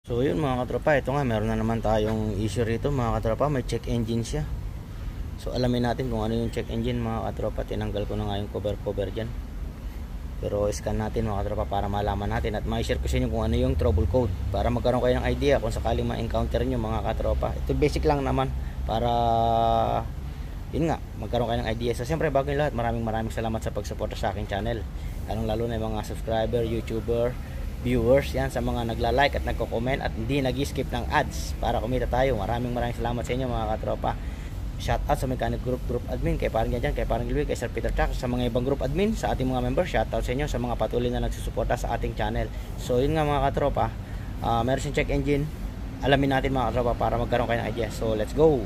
So yun mga katropa, ito nga meron na naman tayong issue rito mga katropa, may check engine siya. So alamin natin kung ano yung check engine mga katropa. Tinanggal ko na nga yung cover dyan, pero scan natin mga katropa para malaman natin at ma-share ko sa inyo kung ano yung trouble code, para magkaroon kayo ng idea kung sakaling ma-encounter nyo mga katropa. Ito basic lang naman para yun nga, magkaroon kayo ng idea. So siyempre bago yung lahat, maraming salamat sa pagsuporta sa aking channel, lalo na yung mga subscriber, YouTuber, viewers, yan, sa mga nagla-like at nagko-comment at hindi nag-skip ng ads para kumita tayo. Maraming salamat sa inyo mga katropa. Shout out sa Mechanic Group admin, kay parang Jan, kay parang Gilby, kay Sir Peter Track, sa mga ibang group admin, sa ating mga members. Shout out sa inyo sa mga patuloy na nagsusuporta sa ating channel. So yun nga mga katropa, meron siyang check engine. Alamin natin mga katropa para magkaroon kayo ng idea. So let's go.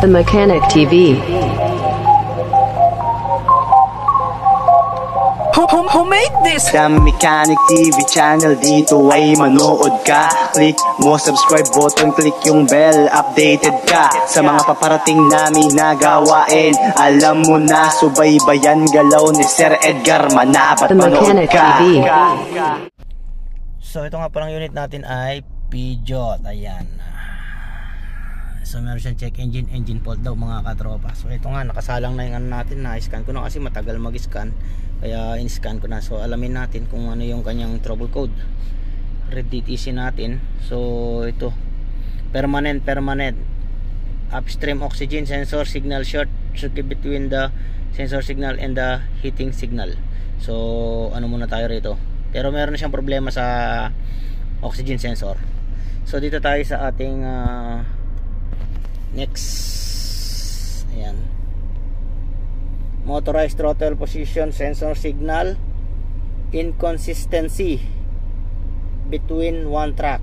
The Mechanic TV. Who made this? The Mechanic TV channel, dito ay manood ka. Click mo subscribe button, click yung bell, updated ka sa mga paparating namin na gawain. Alam mo na, subaybayan galaw ni Sir Edgar Manabat. The Mechanic TV. So ito nga palang unit natin ay Peugeot. Ayan. So meron siyang check engine fault daw mga katropa. So ito nga, nakasalang na yung ano natin, na-scan ko na kasi matagal mag-scan, kaya in-scan ko na. So alamin natin kung ano yung kanyang trouble code. Read DTC natin. So ito, permanent upstream oxygen sensor signal short circuit between the sensor signal and the heating signal. So ano muna tayo rito, pero meron na siyang problema sa oxygen sensor. So dito tayo sa ating next, ayan, motorized throttle position sensor signal inconsistency between one track.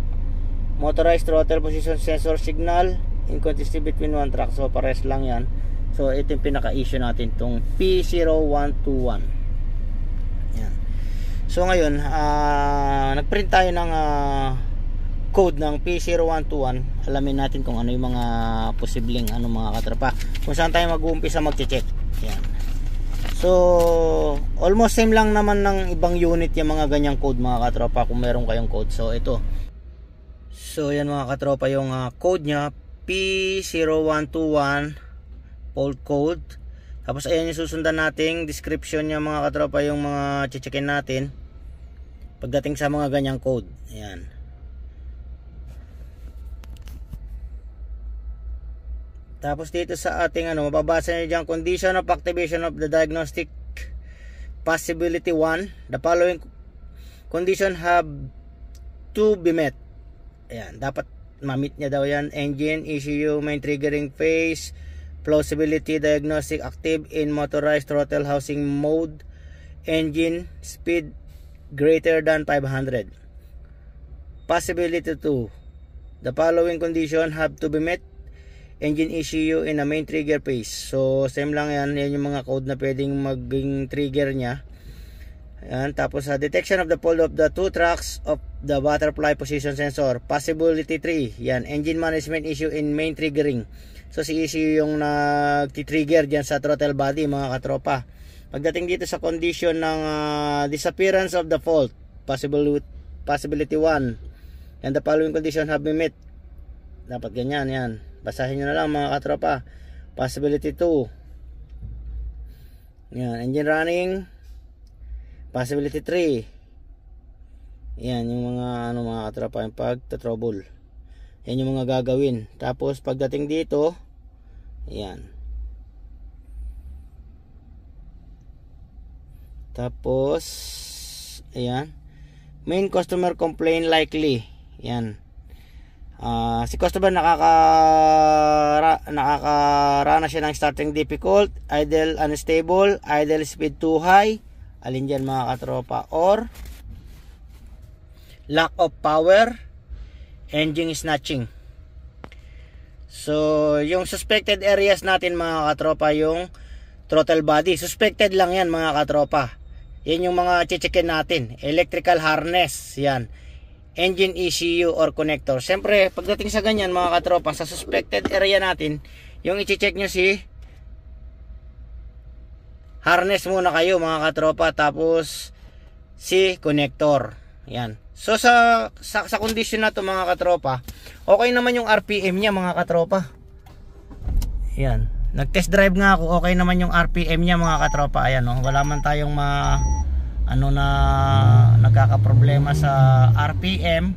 Motorized throttle position sensor signal inconsistency between one track. So pares lang yan. So ito yung pinaka issue natin, tong P0121. Ayan. So ngayon nagprint tayo ng code ng P0121. Alamin natin kung ano yung mga posibleng mga katropa, kung saan tayo mag-uumpisa mag-check. Yan. So almost same lang naman ng ibang unit yung mga ganyang code mga katropa, kung meron kayong code. So ito, so yan mga katropa yung code nya, P0121 fault code. Tapos ayan yung susundan nating description nya mga katropa, yung mga checkin natin pagdating sa mga ganyang code. Ayan. Tapos dito sa ating mababasa niyo diyan, condition of activation of the diagnostic possibility 1. The following condition have to be met. Ayan, dapat ma-meet niya daw yan. Engine, ECU, main triggering phase, plausibility diagnostic active in motorized throttle housing mode, engine speed greater than 500. Possibility 2. The following condition have to be met. Engine ECU in a main trigger phase. So same lang yan. Yan yung mga code na pwedeng maging trigger nya. Ayan. Tapos detection of the fault of the two tracks of the butterfly position sensor. Possibility 3. Yan, engine management issue in main triggering. So si ECU yung nag-trigger dyan sa throttle body mga katropa. Pagdating dito sa condition ng disappearance of the fault, possibility 1, and the following condition have been met. Dapat ganyan yan. Basahin nyo na lang mga katropa. Possibility 2. Yan, engine running. Possibility 3. Yan yung mga mga katropa, yung pag-trouble. Yan yung mga gagawin. Tapos pagdating dito, yan. Tapos ayan, main customer complaint likely. Yan. Si customer nakakarana siya ng starting difficult, idle unstable, idle speed too high, alin dyan mga katropa, or lack of power, engine snatching. So yung suspected areas natin mga katropa, yung throttle body, suspected lang yan mga katropa. Yan yung mga checkin natin. Electrical harness, yan. Engine ECU or connector. Siyempre, pagdating sa ganyan mga katropa, sa suspected area natin, yung i-check nyo si harness muna kayo mga katropa, tapos si connector. Yan. So sa condition na to mga katropa, okay naman yung RPM niya mga katropa. Yan. Nag-test drive nga ako, okay naman yung RPM niya mga katropa. Ayan, oh, wala man tayong nagkakaproblema sa RPM.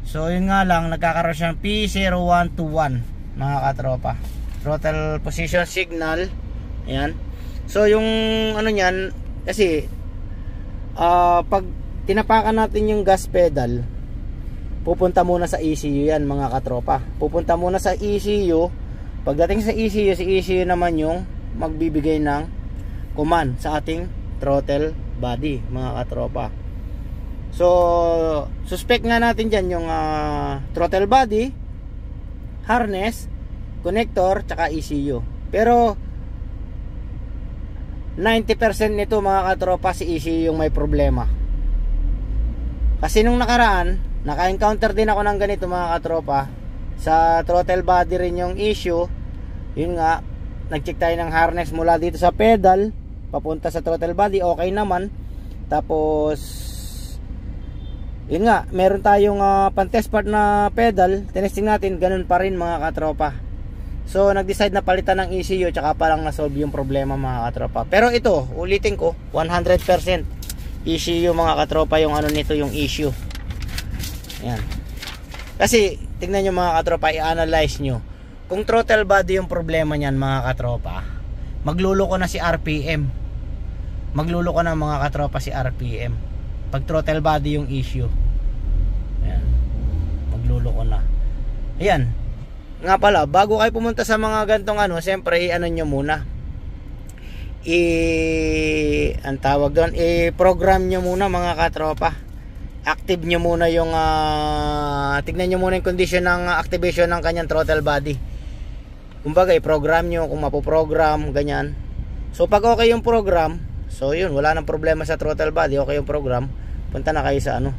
So yun nga lang, nagkakaroon siya ng P0121 mga katropa. Throttle position signal. Ayan. So yung ano niyan, kasi pag tinapakan natin yung gas pedal, pupunta muna sa ECU yan mga katropa. Pupunta muna sa ECU. Pagdating sa ECU, si ECU naman yung magbibigay ng command sa ating throttle body mga katropa. So suspect nga natin dyan yung throttle body, harness, connector, tsaka ECU. Pero 90% nito mga katropa, si ECU yung may problema. Kasi nung nakaraan, naka-encounter din ako ng ganito mga katropa. Sa throttle body rin yung issue. Yun nga, nag-check tayo ng harness mula dito sa pedal papunta sa throttle body, okay naman. Tapos yun nga, meron tayong pan-test part na pedal, tinesting natin, ganun pa rin mga katropa. So nag-decide na palitan ng ECU, tsaka pa lang na-solve yung problema mga katropa. Pero ito, ulitin ko, 100% ECU mga katropa yung ano nito, yung issue. Ayan. Kasi tingnan nyo mga katropa, i-analyze nyo. Kung throttle body yung problema nyan mga katropa, magluloko na si RPM. Magluloko na mga katropa si RPM. Pag throttle body yung issue. Ayan. Magluloko na. Ayan. Nga pala, bago kayo pumunta sa mga gantong ano, siyempre i-ano nyo muna. Ang tawag doon, i-program nyo muna mga katropa. Active nyo muna yung tignan nyo muna yung condition ng activation ng kanyang throttle body. Kumbaga i-program nyo kung mapoprogram, ganyan. So pag okay yung program, so yun, wala nang problema sa throttle body, okay yung program, punta na kayo sa ano,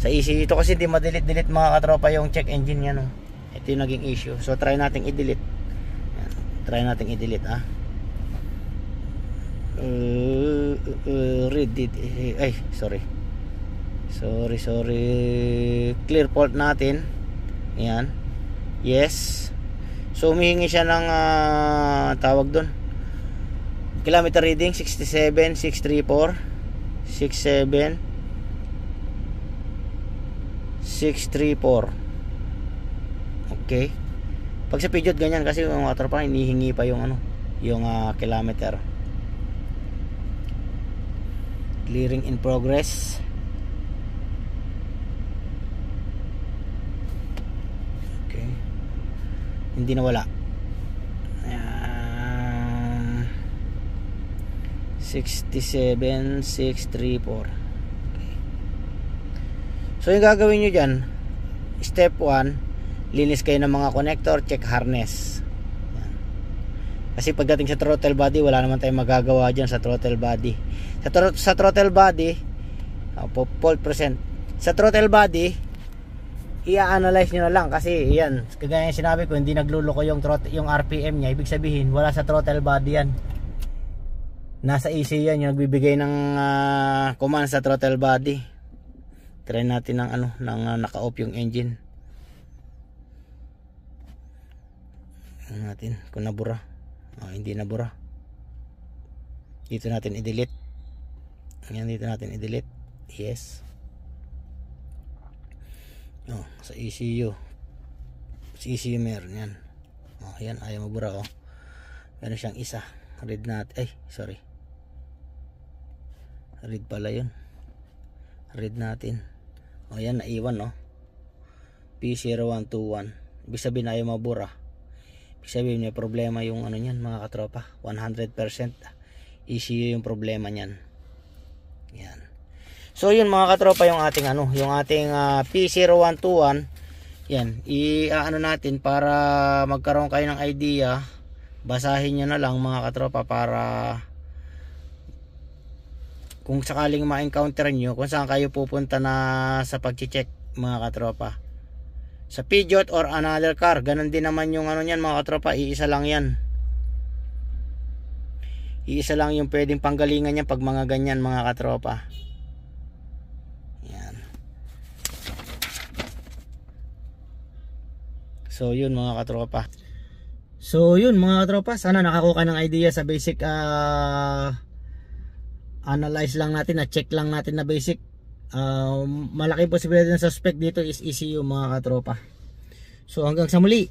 sa ECU. Ito kasi hindi ma-delete mga katropa yung check engine yan, oh. Ito yung naging issue. So try natin i-delete. Yan. Try natin i-delete read it. Ay, sorry. Clear fault natin. Yan. Yes. So humihingi siya ng tawag doon. Kilometer reading 67,634 67,634. Okay. Pag sa Peugeot ganyan kasi yung motor pa hinihingi pa yung ano, yung kilometer. Clearing in progress. Okay. Hindi na wala. 67,634. Okay. So yung gagawin nyo dyan, step 1, linis kayo ng mga connector, check harness. Yan. Kasi pagdating sa throttle body, wala naman tayong magagawa dyan sa throttle body. Sa throttle body, fault present. Sa throttle body, i-analyze nyo na lang kasi yan, kagaya yung sinabi ko, hindi nagluloko yung RPM nya. Ibig sabihin, wala sa throttle body yan. Nasa ECU yan, yung nagbibigay ng command sa throttle body. Try natin ng ano, ng naka-off yung engine. Natin kung nabura. Hindi nabura. Dito natin i-delete. Yan, dito natin i-delete. Yes. Sa ECU. Sa ECU meron yan. Yan, ayaw mabura. Meron siyang isa. Read natin. Ay, sorry. Read pala yun. Read natin. Yan, naiwan P0121. Ibig sabihin na ayaw mabura. Ibig sabihin may problema yung ano nyan mga katropa. 100% ECU yung problema nyan. Yan. So yun mga katropa, yung ating ano, yung ating P0121. Yan, i-ano natin para magkaroon kayo ng idea. Basahin nyo na lang mga katropa para kung sakaling ma-encounter nyo kung saan kayo pupunta na sa pag-check mga katropa. Sa Peugeot or another car, ganun din naman yung ano niyan mga katropa, iisa lang yan. Iisa lang yung pwedeng panggalingan niya pag mga ganyan mga katropa. Yan. So yun mga katropa. So yun mga katropa, sana nakakuha ng idea sa basic analyze lang natin, check lang natin na basic. Malaki posibilidad ng suspect dito is ECU mga katropa. So hanggang sa muli.